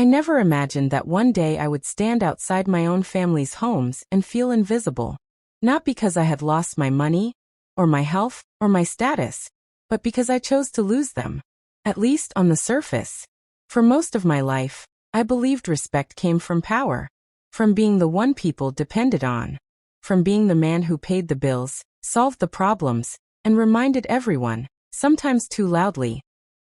I never imagined that one day I would stand outside my own family's homes and feel invisible. Not because I had lost my money, or my health, or my status, but because I chose to lose them. At least on the surface. For most of my life, I believed respect came from power. From being the one people depended on. From being the man who paid the bills, solved the problems, and reminded everyone, sometimes too loudly,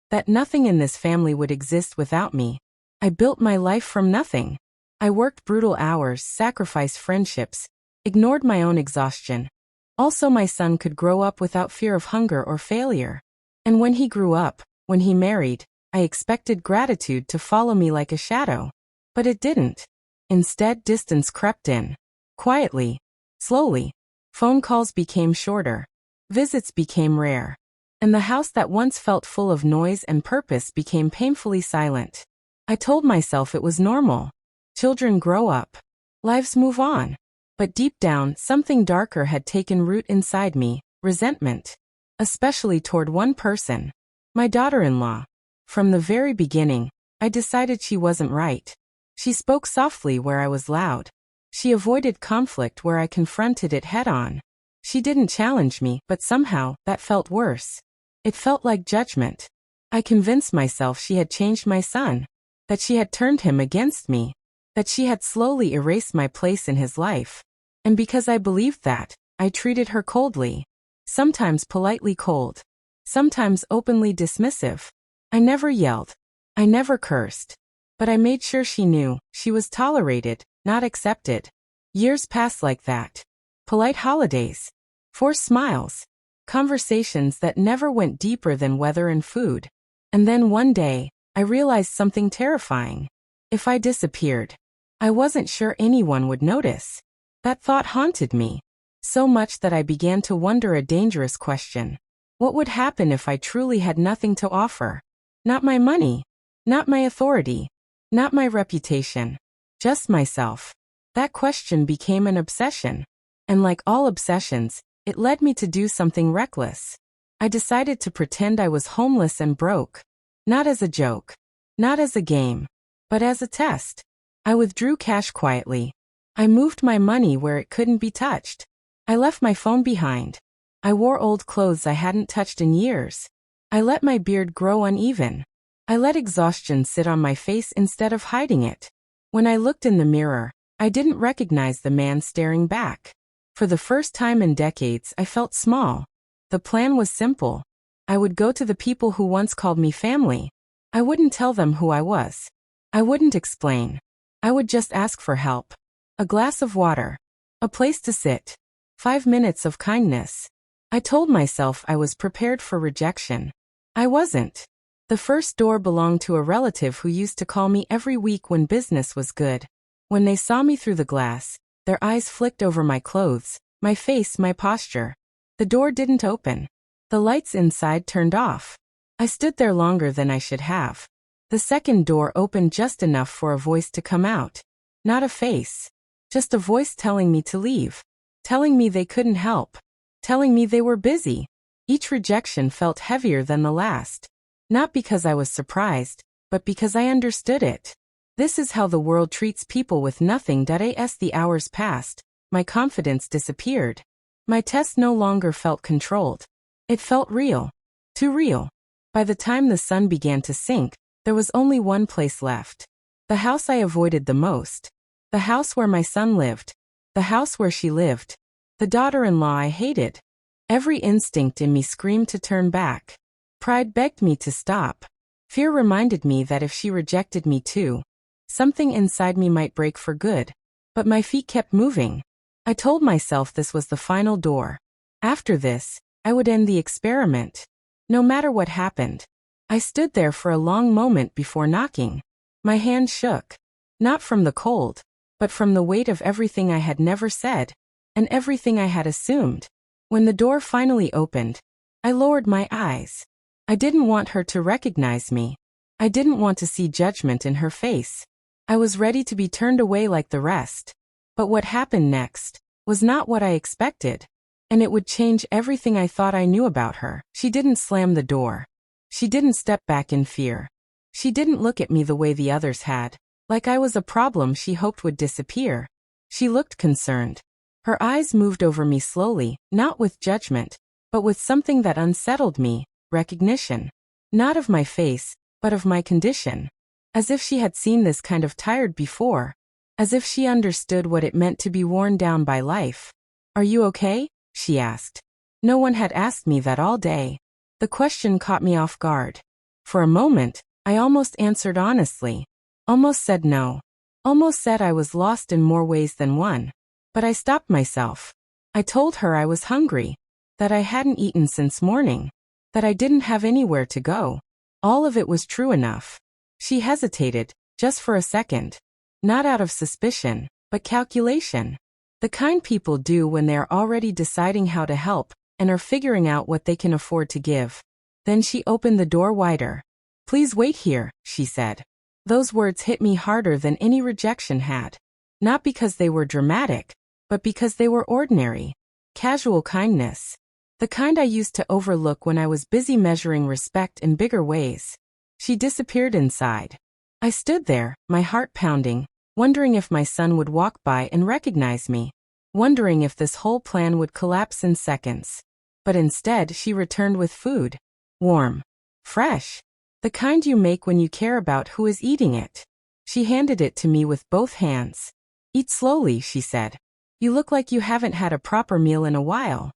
that nothing in this family would exist without me. I built my life from nothing. I worked brutal hours, sacrificed friendships, ignored my own exhaustion. Also, my son could grow up without fear of hunger or failure. And when he grew up, when he married, I expected gratitude to follow me like a shadow. But it didn't. Instead, distance crept in. Quietly. Slowly. Phone calls became shorter. Visits became rare. And the house that once felt full of noise and purpose became painfully silent. I told myself it was normal. Children grow up. Lives move on. But deep down, something darker had taken root inside me, resentment. Especially toward one person. My daughter-in-law. From the very beginning, I decided she wasn't right. She spoke softly where I was loud. She avoided conflict where I confronted it head-on. She didn't challenge me, but somehow, that felt worse. It felt like judgment. I convinced myself she had changed my son. That she had turned him against me. That she had slowly erased my place in his life. And because I believed that, I treated her coldly. Sometimes politely cold. Sometimes openly dismissive. I never yelled. I never cursed. But I made sure she knew, she was tolerated, not accepted. Years passed like that. Polite holidays. Forced smiles. Conversations that never went deeper than weather and food. And then one day, I realized something terrifying. If I disappeared, I wasn't sure anyone would notice. That thought haunted me. So much that I began to wonder a dangerous question. What would happen if I truly had nothing to offer? Not my money. Not my authority. Not my reputation. Just myself. That question became an obsession. And like all obsessions, it led me to do something reckless. I decided to pretend I was homeless and broke. Not as a joke. Not as a game. But as a test. I withdrew cash quietly. I moved my money where it couldn't be touched. I left my phone behind. I wore old clothes I hadn't touched in years. I let my beard grow uneven. I let exhaustion sit on my face instead of hiding it. When I looked in the mirror, I didn't recognize the man staring back. For the first time in decades, I felt small. The plan was simple. I would go to the people who once called me family. I wouldn't tell them who I was. I wouldn't explain. I would just ask for help. A glass of water. A place to sit. 5 minutes of kindness. I told myself I was prepared for rejection. I wasn't. The first door belonged to a relative who used to call me every week when business was good. When they saw me through the glass, their eyes flicked over my clothes, my face, my posture. The door didn't open. The lights inside turned off. I stood there longer than I should have. The second door opened just enough for a voice to come out. Not a face. Just a voice telling me to leave. Telling me they couldn't help. Telling me they were busy. Each rejection felt heavier than the last. Not because I was surprised, but because I understood it. This is how the world treats people with nothing. As the hours passed, my confidence disappeared. My test no longer felt controlled. It felt real. Too real. By the time the sun began to sink, there was only one place left. The house I avoided the most. The house where my son lived. The house where she lived. The daughter-in-law I hated. Every instinct in me screamed to turn back. Pride begged me to stop. Fear reminded me that if she rejected me too, something inside me might break for good. But my feet kept moving. I told myself this was the final door. After this, I would end the experiment. No matter what happened. I stood there for a long moment before knocking. My hand shook. Not from the cold, but from the weight of everything I had never said, and everything I had assumed. When the door finally opened, I lowered my eyes. I didn't want her to recognize me. I didn't want to see judgment in her face. I was ready to be turned away like the rest. But what happened next was not what I expected. And it would change everything I thought I knew about her. She didn't slam the door. She didn't step back in fear. She didn't look at me the way the others had, like I was a problem she hoped would disappear. She looked concerned. Her eyes moved over me slowly, not with judgment, but with something that unsettled me, recognition. Not of my face, but of my condition. As if she had seen this kind of tired before. As if she understood what it meant to be worn down by life. "Are you okay?" she asked. No one had asked me that all day. The question caught me off guard. For a moment, I almost answered honestly. Almost said no. Almost said I was lost in more ways than one. But I stopped myself. I told her I was hungry. That I hadn't eaten since morning. That I didn't have anywhere to go. All of it was true enough. She hesitated, just for a second. Not out of suspicion, but calculation. The kind people do when they're already deciding how to help, and are figuring out what they can afford to give. Then she opened the door wider. "Please wait here," she said. Those words hit me harder than any rejection had. Not because they were dramatic, but because they were ordinary. Casual kindness. The kind I used to overlook when I was busy measuring respect in bigger ways. She disappeared inside. I stood there, my heart pounding, wondering if my son would walk by and recognize me. Wondering if this whole plan would collapse in seconds. But instead she returned with food. Warm. Fresh. The kind you make when you care about who is eating it. She handed it to me with both hands. "Eat slowly," she said. "You look like you haven't had a proper meal in a while."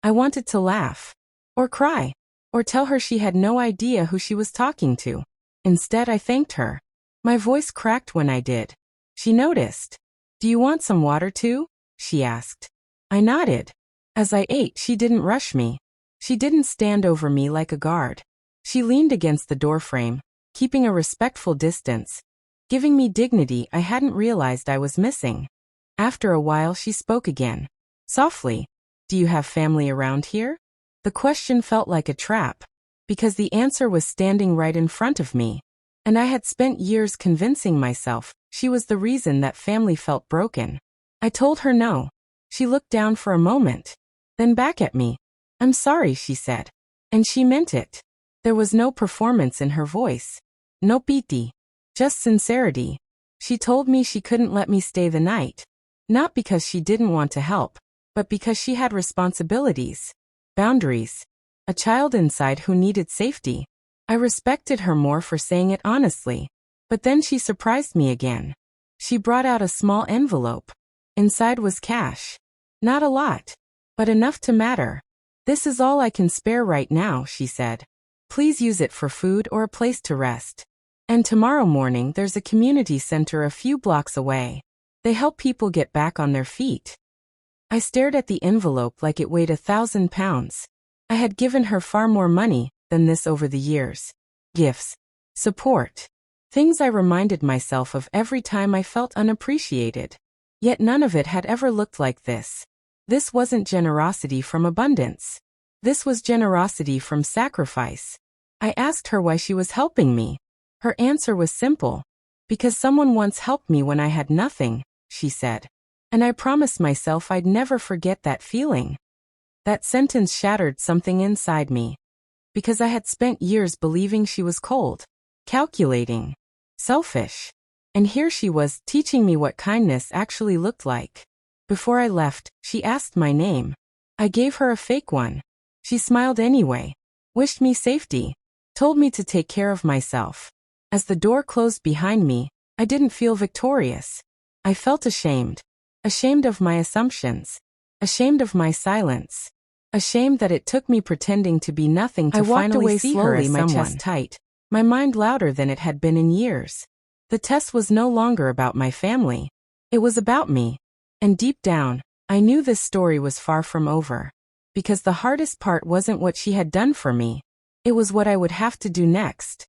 I wanted to laugh. Or cry. Or tell her she had no idea who she was talking to. Instead, I thanked her. My voice cracked when I did. She noticed. "Do you want some water too?" she asked. I nodded. As I ate, she didn't rush me. She didn't stand over me like a guard. She leaned against the doorframe, keeping a respectful distance, giving me dignity I hadn't realized I was missing. After a while she spoke again. Softly. "Do you have family around here?" The question felt like a trap, because the answer was standing right in front of me. And I had spent years convincing myself she was the reason that family felt broken. I told her no. She looked down for a moment, then back at me. "I'm sorry," she said. And she meant it. There was no performance in her voice. No pity. Just sincerity. She told me she couldn't let me stay the night. Not because she didn't want to help, but because she had responsibilities. Boundaries. A child inside who needed safety. I respected her more for saying it honestly. But then she surprised me again. She brought out a small envelope. Inside was cash. Not a lot, but enough to matter. "This is all I can spare right now," she said. "Please use it for food or a place to rest. And tomorrow morning there's a community center a few blocks away. They help people get back on their feet." I stared at the envelope like it weighed 1,000 pounds. I had given her far more money than this over the years. Gifts. Support. Things I reminded myself of every time I felt unappreciated. Yet none of it had ever looked like this. This wasn't generosity from abundance. This was generosity from sacrifice. I asked her why she was helping me. Her answer was simple. "Because someone once helped me when I had nothing," she said. And I promised myself I'd never forget that feeling. That sentence shattered something inside me. Because I had spent years believing she was cold, calculating, selfish. And here she was teaching me what kindness actually looked like. Before I left, she asked my name. I gave her a fake one. She smiled anyway, wished me safety, told me to take care of myself. As the door closed behind me, I didn't feel victorious. I felt ashamed. Ashamed of my assumptions. Ashamed of my silence. Ashamed that it took me pretending to be nothing to finally see her as someone. My chest tight, my mind louder than it had been in years. The test was no longer about my family. It was about me. And deep down, I knew this story was far from over. Because the hardest part wasn't what she had done for me. It was what I would have to do next.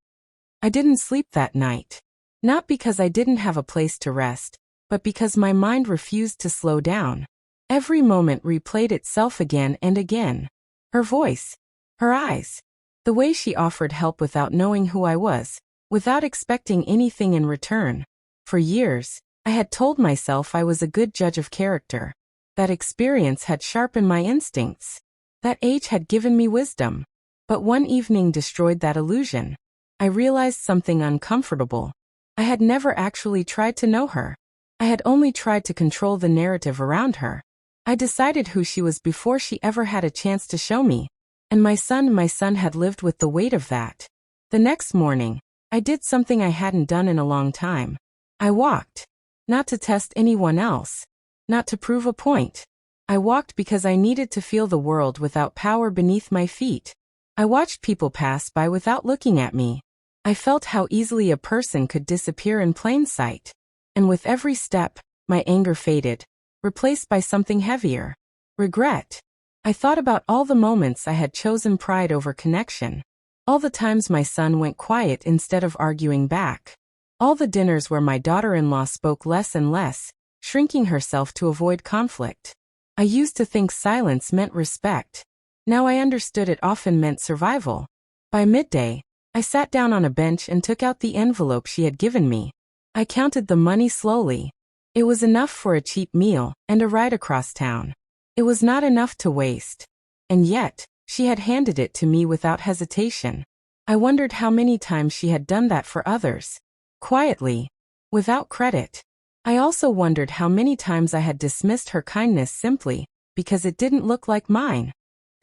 I didn't sleep that night. Not because I didn't have a place to rest, but because my mind refused to slow down. Every moment replayed itself again and again. Her voice. Her eyes. The way she offered help without knowing who I was. Without expecting anything in return. For years, I had told myself I was a good judge of character. That experience had sharpened my instincts. That age had given me wisdom. But one evening destroyed that illusion. I realized something uncomfortable. I had never actually tried to know her. I had only tried to control the narrative around her. I decided who she was before she ever had a chance to show me. And my son had lived with the weight of that. The next morning, I did something I hadn't done in a long time. I walked. Not to test anyone else. Not to prove a point. I walked because I needed to feel the world without power beneath my feet. I watched people pass by without looking at me. I felt how easily a person could disappear in plain sight. And with every step, my anger faded, replaced by something heavier. Regret. I thought about all the moments I had chosen pride over connection. All the times my son went quiet instead of arguing back. All the dinners where my daughter-in-law spoke less and less, shrinking herself to avoid conflict. I used to think silence meant respect. Now I understood it often meant survival. By midday, I sat down on a bench and took out the envelope she had given me. I counted the money slowly. It was enough for a cheap meal and a ride across town. It was not enough to waste. And yet, she had handed it to me without hesitation. I wondered how many times she had done that for others. Quietly. Without credit. I also wondered how many times I had dismissed her kindness simply because it didn't look like mine.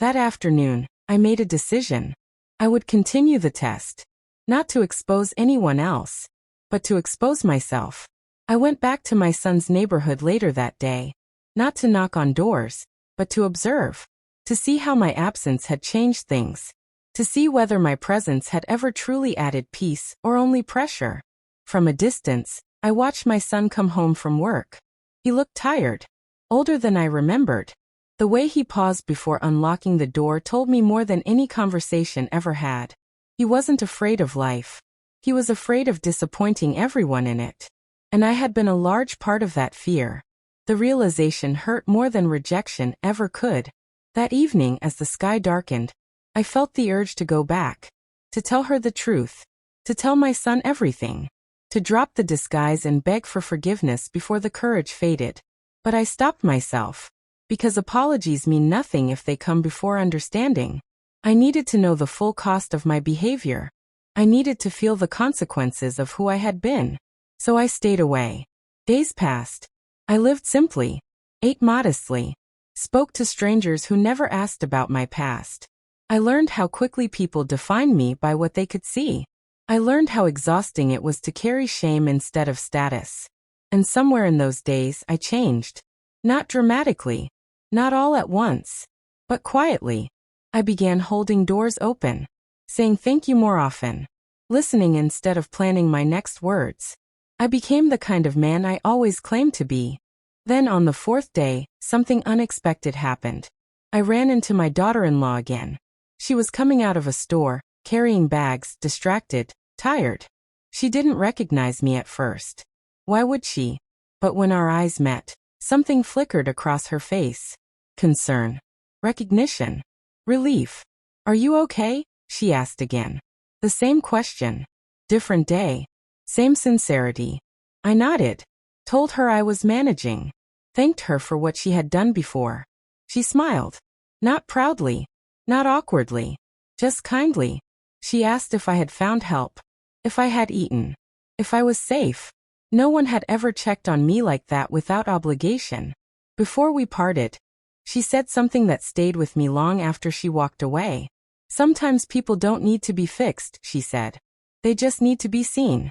That afternoon, I made a decision. I would continue the test. Not to expose anyone else, but to expose myself. I went back to my son's neighborhood later that day. Not to knock on doors, but to observe. To see how my absence had changed things. To see whether my presence had ever truly added peace or only pressure. From a distance, I watched my son come home from work. He looked tired. Older than I remembered. The way he paused before unlocking the door told me more than any conversation ever had. He wasn't afraid of life. He was afraid of disappointing everyone in it. And I had been a large part of that fear. The realization hurt more than rejection ever could. That evening, as the sky darkened, I felt the urge to go back. To tell her the truth. To tell my son everything. To drop the disguise and beg for forgiveness before the courage faded. But I stopped myself. Because apologies mean nothing if they come before understanding. I needed to know the full cost of my behavior. I needed to feel the consequences of who I had been. So I stayed away. Days passed. I lived simply. Ate modestly. Spoke to strangers who never asked about my past. I learned how quickly people defined me by what they could see. I learned how exhausting it was to carry shame instead of status. And somewhere in those days I changed. Not dramatically. Not all at once. But quietly. I began holding doors open. Saying thank you more often. Listening instead of planning my next words. I became the kind of man I always claimed to be. Then on the fourth day, something unexpected happened. I ran into my daughter-in-law again. She was coming out of a store, carrying bags, distracted, tired. She didn't recognize me at first. Why would she? But when our eyes met, something flickered across her face. Concern. Recognition. Relief. Are you okay? She asked again. The same question. Different day. Same sincerity. I nodded. Told her I was managing. Thanked her for what she had done before. She smiled. Not proudly. Not awkwardly. Just kindly. She asked if I had found help. If I had eaten. If I was safe. No one had ever checked on me like that without obligation. Before we parted, she said something that stayed with me long after she walked away. Sometimes people don't need to be fixed, she said. They just need to be seen.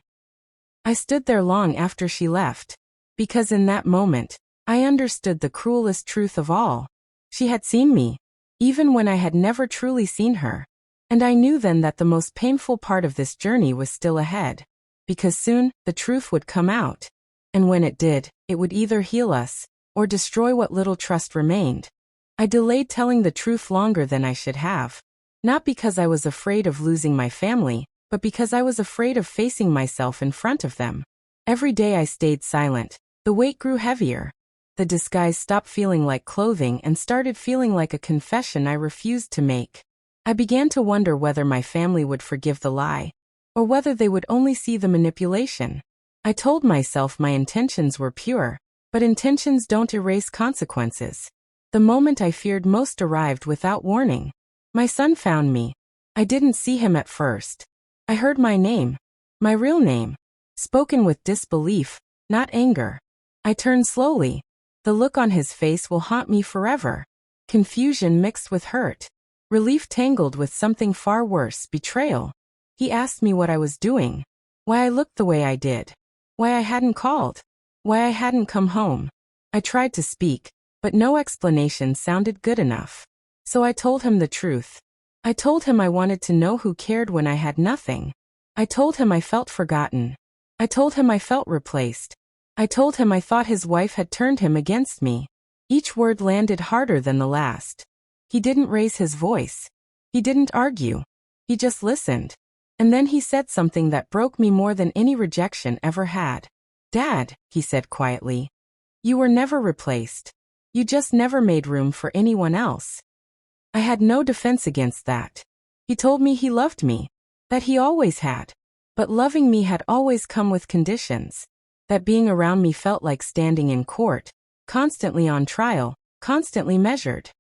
I stood there long after she left. Because in that moment, I understood the cruelest truth of all. She had seen me, even when I had never truly seen her. And I knew then that the most painful part of this journey was still ahead. Because soon, the truth would come out. And when it did, it would either heal us, or destroy what little trust remained. I delayed telling the truth longer than I should have. Not because I was afraid of losing my family, but because I was afraid of facing myself in front of them. Every day I stayed silent. The weight grew heavier. The disguise stopped feeling like clothing and started feeling like a confession I refused to make. I began to wonder whether my family would forgive the lie, or whether they would only see the manipulation. I told myself my intentions were pure, but intentions don't erase consequences. The moment I feared most arrived without warning. My son found me. I didn't see him at first. I heard my name. My real name. Spoken with disbelief, not anger. I turned slowly. The look on his face will haunt me forever. Confusion mixed with hurt. Relief tangled with something far worse, betrayal. He asked me what I was doing. Why I looked the way I did. Why I hadn't called. Why I hadn't come home. I tried to speak, but no explanation sounded good enough. So I told him the truth. I told him I wanted to know who cared when I had nothing. I told him I felt forgotten. I told him I felt replaced. I told him I thought his wife had turned him against me. Each word landed harder than the last. He didn't raise his voice. He didn't argue. He just listened. And then he said something that broke me more than any rejection ever had. "Dad," he said quietly, "you were never replaced. You just never made room for anyone else." I had no defense against that. He told me he loved me. That he always had. But loving me had always come with conditions. That being around me felt like standing in court, constantly on trial, constantly measured.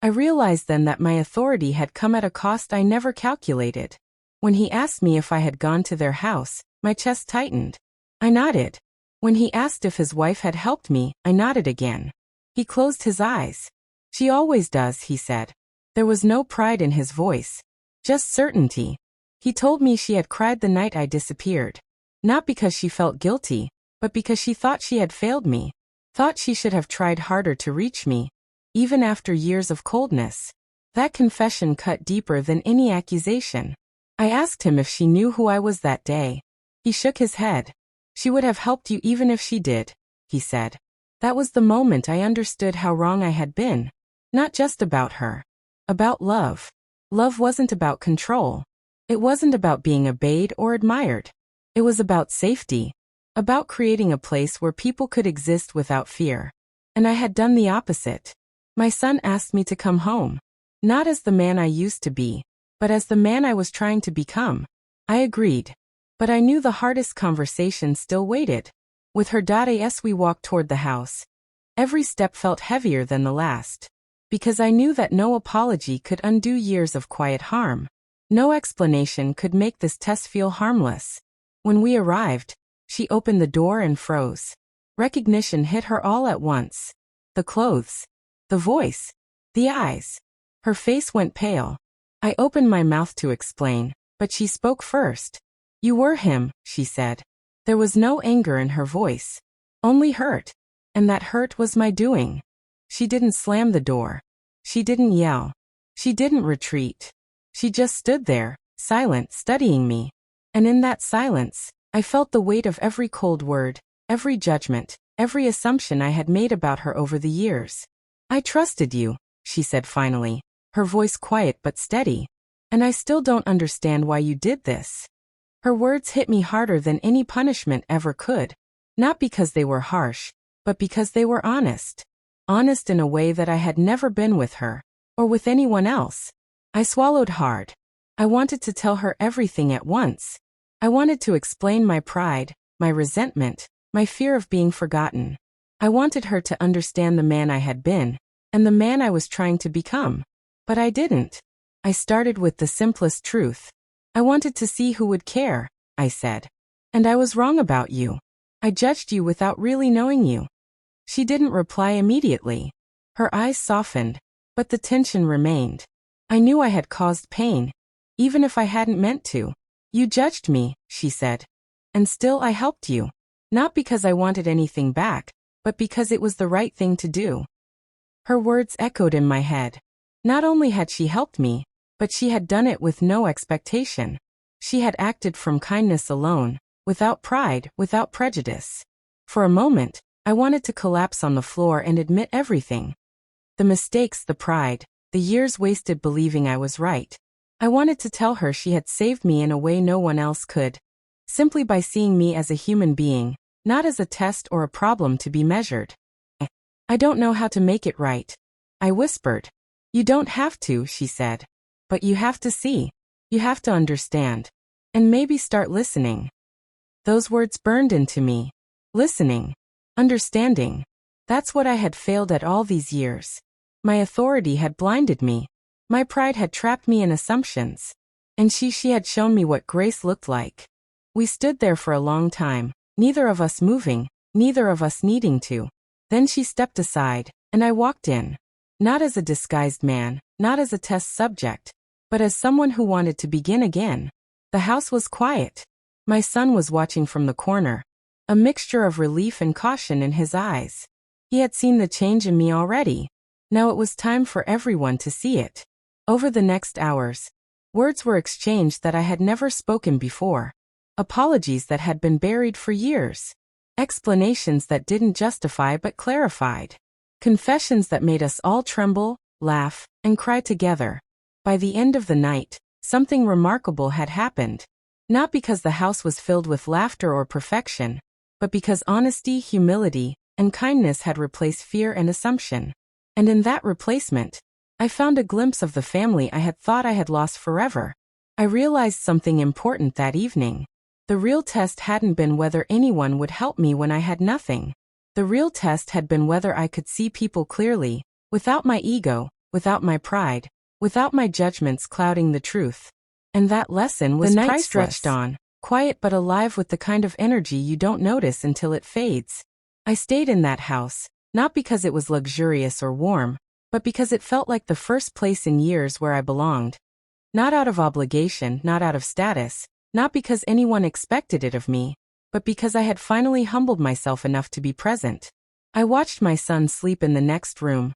I realized then that my authority had come at a cost I never calculated. When he asked me if I had gone to their house, my chest tightened. I nodded. When he asked if his wife had helped me, I nodded again. He closed his eyes. "She always does," he said. There was no pride in his voice. Just certainty. He told me she had cried the night I disappeared. Not because she felt guilty, but because she thought she had failed me. Thought she should have tried harder to reach me, even after years of coldness. That confession cut deeper than any accusation. I asked him if she knew who I was that day. He shook his head. "She would have helped you even if she did," he said. That was the moment I understood how wrong I had been. Not just about her. About love. Love wasn't about control. It wasn't about being obeyed or admired. It was about safety. About creating a place where people could exist without fear. And I had done the opposite. My son asked me to come home. Not as the man I used to be, but as the man I was trying to become. I agreed. But I knew the hardest conversation still waited. With her as we walked toward the house. Every step felt heavier than the last. Because I knew that no apology could undo years of quiet harm. No explanation could make this test feel harmless. When we arrived, she opened the door and froze. Recognition hit her all at once. The clothes. The voice. The eyes. Her face went pale. I opened my mouth to explain, but she spoke first. "You were him," she said. There was no anger in her voice. Only hurt. And that hurt was my doing. She didn't slam the door. She didn't yell. She didn't retreat. She just stood there, silent, studying me. And in that silence, I felt the weight of every cold word, every judgment, every assumption I had made about her over the years. "I trusted you," she said finally, her voice quiet but steady. "And I still don't understand why you did this." Her words hit me harder than any punishment ever could. Not because they were harsh, but because they were honest. Honest in a way that I had never been with her, or with anyone else. I swallowed hard. I wanted to tell her everything at once. I wanted to explain my pride, my resentment, my fear of being forgotten. I wanted her to understand the man I had been, and the man I was trying to become. But I didn't. I started with the simplest truth. "I wanted to see who would care," I said. "And I was wrong about you. I judged you without really knowing you." She didn't reply immediately. Her eyes softened, but the tension remained. I knew I had caused pain, even if I hadn't meant to. "You judged me," she said. "And still I helped you. Not because I wanted anything back, but because it was the right thing to do." Her words echoed in my head. Not only had she helped me, but she had done it with no expectation. She had acted from kindness alone, without pride, without prejudice. For a moment, I wanted to collapse on the floor and admit everything. The mistakes, the pride, the years wasted believing I was right. I wanted to tell her she had saved me in a way no one else could. Simply by seeing me as a human being, not as a test or a problem to be measured. "I don't know how to make it right," I whispered. "You don't have to," she said. "But you have to see. You have to understand. And maybe start listening." Those words burned into me. Listening. Understanding. That's what I had failed at all these years. My authority had blinded me. My pride had trapped me in assumptions. And she had shown me what grace looked like. We stood there for a long time, neither of us moving, neither of us needing to. Then she stepped aside, and I walked in. Not as a disguised man, not as a test subject, but as someone who wanted to begin again. The house was quiet. My son was watching from the corner, a mixture of relief and caution in his eyes. He had seen the change in me already. Now it was time for everyone to see it. Over the next hours, words were exchanged that I had never spoken before. Apologies that had been buried for years. Explanations that didn't justify but clarified. Confessions that made us all tremble, laugh, and cry together. By the end of the night, something remarkable had happened. Not because the house was filled with laughter or perfection, but because honesty, humility, and kindness had replaced fear and assumption. And in that replacement, I found a glimpse of the family I had thought I had lost forever. I realized something important that evening. The real test hadn't been whether anyone would help me when I had nothing. The real test had been whether I could see people clearly, without my ego, without my pride, without my judgments clouding the truth. And that lesson was priceless. The night stretched on, quiet but alive with the kind of energy you don't notice until it fades. I stayed in that house, not because it was luxurious or warm, but because it felt like the first place in years where I belonged. Not out of obligation, not out of status, not because anyone expected it of me, but because I had finally humbled myself enough to be present. I watched my son sleep in the next room,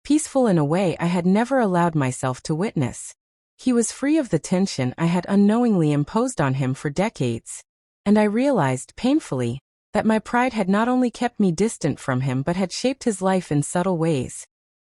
peaceful in a way I had never allowed myself to witness. He was free of the tension I had unknowingly imposed on him for decades. And I realized, painfully, that my pride had not only kept me distant from him but had shaped his life in subtle ways.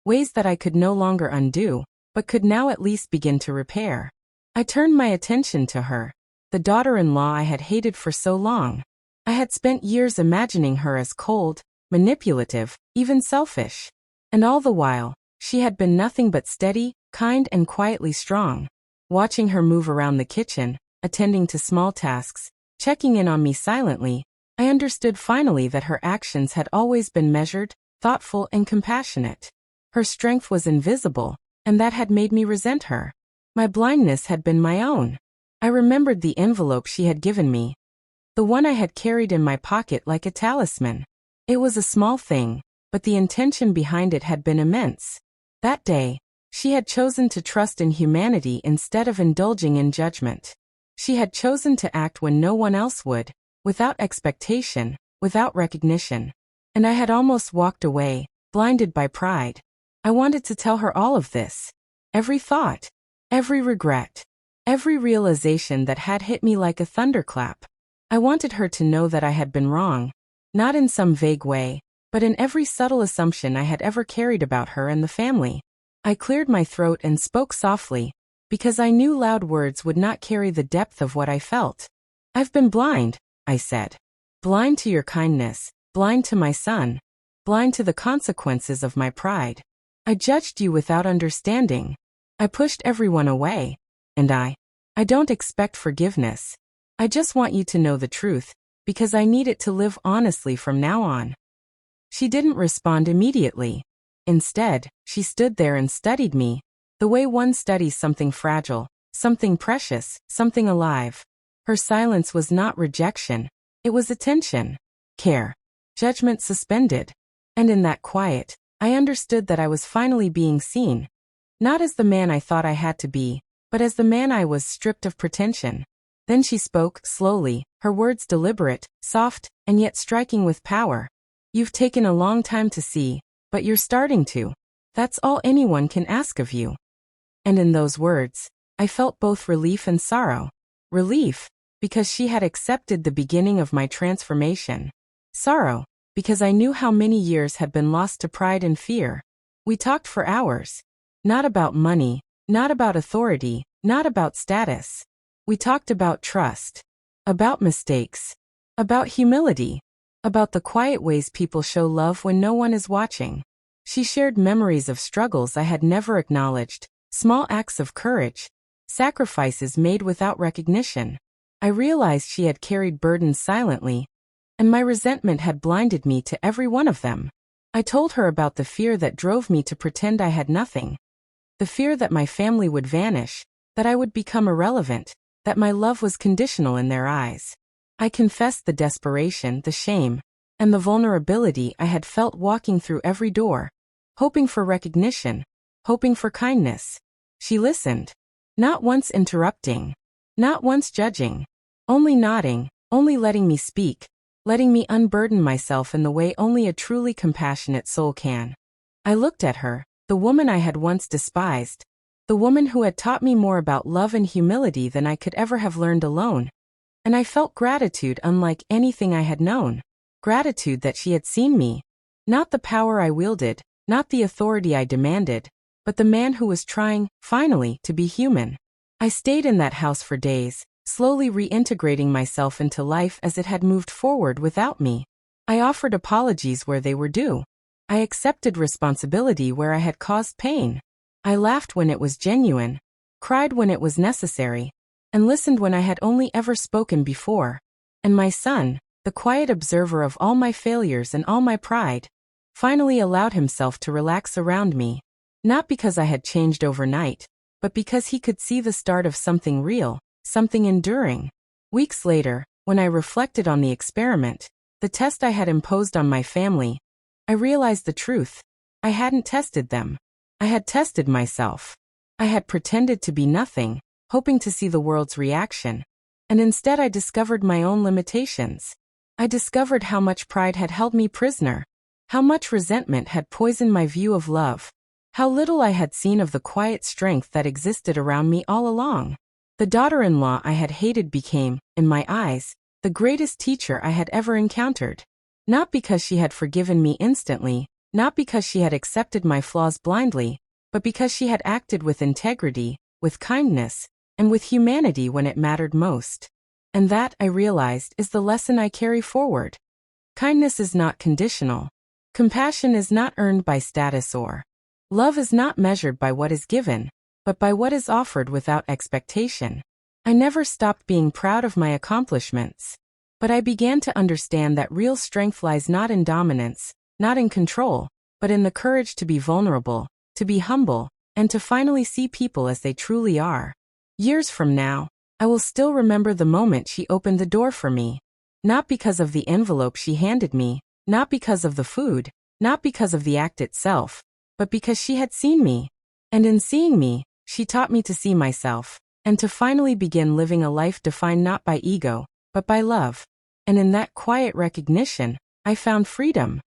Ways that I could no longer undo, but could now at least begin to repair. I turned my attention to her, the daughter-in-law I had hated for so long. I had spent years imagining her as cold, manipulative, even selfish. And all the while, she had been nothing but steady, kind and quietly strong. Watching her move around the kitchen, attending to small tasks, checking in on me silently, I understood finally that her actions had always been measured, thoughtful and compassionate. Her strength was invisible, and that had made me resent her. My blindness had been my own. I remembered the envelope she had given me, the one I had carried in my pocket like a talisman. It was a small thing, but the intention behind it had been immense. That day, she had chosen to trust in humanity instead of indulging in judgment. She had chosen to act when no one else would, without expectation, without recognition. And I had almost walked away, blinded by pride. I wanted to tell her all of this. Every thought, every regret, every realization that had hit me like a thunderclap. I wanted her to know that I had been wrong, not in some vague way, but in every subtle assumption I had ever carried about her and the family. I cleared my throat and spoke softly, because I knew loud words would not carry the depth of what I felt. I've been blind, I said. Blind to your kindness, blind to my son, blind to the consequences of my pride. I judged you without understanding. I pushed everyone away. And I don't expect forgiveness. I just want you to know the truth, because I need it to live honestly from now on. She didn't respond immediately. Instead, she stood there and studied me, the way one studies something fragile, something precious, something alive. Her silence was not rejection. It was attention, care, judgment suspended. And in that quiet, I understood that I was finally being seen. Not as the man I thought I had to be, but as the man I was, stripped of pretension. Then she spoke, slowly, her words deliberate, soft, and yet striking with power. You've taken a long time to see, but you're starting to. That's all anyone can ask of you. And in those words, I felt both relief and sorrow. Relief, because she had accepted the beginning of my transformation. Sorrow, because I knew how many years had been lost to pride and fear. We talked for hours. Not about money, not about authority, not about status. We talked about trust, about mistakes, about humility, about the quiet ways people show love when no one is watching. She shared memories of struggles I had never acknowledged, small acts of courage, sacrifices made without recognition. I realized she had carried burdens silently, and my resentment had blinded me to every one of them. I told her about the fear that drove me to pretend I had nothing. The fear that my family would vanish, that I would become irrelevant, that my love was conditional in their eyes. I confessed the desperation, the shame, and the vulnerability I had felt walking through every door, hoping for recognition, hoping for kindness. She listened, not once interrupting, not once judging, only nodding, only letting me speak, letting me unburden myself in the way only a truly compassionate soul can. I looked at her, the woman I had once despised, the woman who had taught me more about love and humility than I could ever have learned alone. And I felt gratitude unlike anything I had known. Gratitude that she had seen me. Not the power I wielded, not the authority I demanded, but the man who was trying, finally, to be human. I stayed in that house for days, slowly reintegrating myself into life as it had moved forward without me. I offered apologies where they were due. I accepted responsibility where I had caused pain. I laughed when it was genuine, cried when it was necessary, and listened when I had only ever spoken before. And my son, the quiet observer of all my failures and all my pride, finally allowed himself to relax around me. Not because I had changed overnight, but because he could see the start of something real, something enduring. Weeks later, when I reflected on the experiment, the test I had imposed on my family, I realized the truth. I hadn't tested them. I had tested myself. I had pretended to be nothing, hoping to see the world's reaction. And instead I discovered my own limitations. I discovered how much pride had held me prisoner, how much resentment had poisoned my view of love, how little I had seen of the quiet strength that existed around me all along. The daughter-in-law I had hated became, in my eyes, the greatest teacher I had ever encountered. Not because she had forgiven me instantly, not because she had accepted my flaws blindly, but because she had acted with integrity, with kindness, and with humanity when it mattered most. And that, I realized, is the lesson I carry forward. Kindness is not conditional. Compassion is not earned by status or. Love is not measured by what is given, but by what is offered without expectation. I never stopped being proud of my accomplishments. But I began to understand that real strength lies not in dominance, not in control, but in the courage to be vulnerable, to be humble, and to finally see people as they truly are. Years from now, I will still remember the moment she opened the door for me. Not because of the envelope she handed me, not because of the food, not because of the act itself, but because she had seen me. And in seeing me, she taught me to see myself, and to finally begin living a life defined not by ego, but by love. And in that quiet recognition, I found freedom.